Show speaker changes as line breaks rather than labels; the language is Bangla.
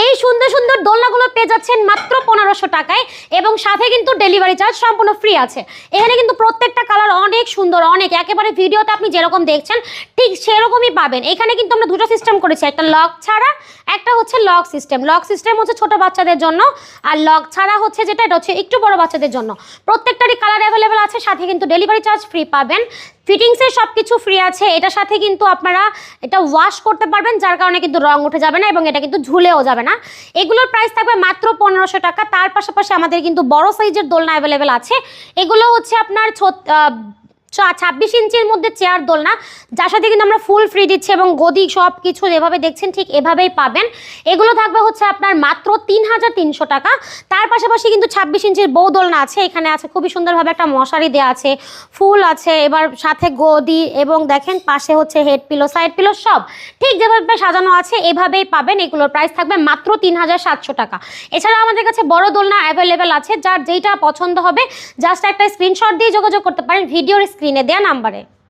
এই সুন্দর সুন্দর দোলনাগুলো পেয়ে যাচ্ছেন মাত্র 1500 টাকায় এবং সাথে কিন্তু ডেলিভারি চার্জ সম্পূর্ণ ফ্রি আছে। এখানে কিন্তু প্রত্যেকটা কালার অনেক সুন্দর, অনেক একেবারে ভিডিওতে আপনি যেরকম দেখছেন ঠিক সেরকমই পাবেন। এখানে কিন্তু আমরা দুটো সিস্টেম করেছি, একটা লক ছাড়া, একটা হচ্ছে লক সিস্টেম। লক সিস্টেম হচ্ছে ছোট বাচ্চাদের জন্য, আর লক ছাড়া হচ্ছে যেটা এটা হচ্ছে একটু বড় বাচ্চাদের জন্য। প্রত্যেকটারই কালার অ্যাভেলেবেল আছে, সাথে কিন্তু ডেলিভারি চার্জ ফ্রি পাবেন। ফিটিংসের সব কিছু ফ্রি আছে। এটার সাথে কিন্তু আপনারা এটা ওয়াশ করতে পারবেন, যার কারণে কিন্তু রং উঠে যাবে না এবং এটা কিন্তু ঝুলেও যাবে না। এগুলোর প্রাইস থাকবে মাত্র 1500 টাকা। তার পাশাপাশি আমাদের কিন্তু বড় সাইজের দোলনা অ্যাভেলেবেল আছে। এগুলো হচ্ছে আপনার 26 ইঞ্চির মধ্যে চেয়ার দোলনা, যার সাথে কিন্তু আমরা ফুল ফ্রি দিচ্ছি এবং গদি সব কিছু যেভাবে দেখছেন ঠিক এভাবেই পাবেন। এগুলো থাকবে হচ্ছে আপনার মাত্র 3300 টাকা। তার পাশাপাশি কিন্তু 26 ইঞ্চির বউ দোলনা আছে। এখানে আছে খুবই সুন্দরভাবে একটা মশারি দেওয়া আছে, ফুল আছে, এবার সাথে গদি এবং দেখেন পাশে হচ্ছে হেড পিলো, সাইড পিলো সব ঠিক যেভাবে সাজানো আছে এভাবেই পাবেন। এগুলোর প্রাইস থাকবে মাত্র 3700 টাকা। এছাড়াও আমাদের কাছে বড় দোলনা অ্যাভেলেবেল আছে, যার যেইটা পছন্দ হবে জাস্ট একটা স্ক্রিনশট দিয়ে যোগাযোগ করতে পারেন ভিডিওর স্ক্রিনে দেওয়া নাম্বারে।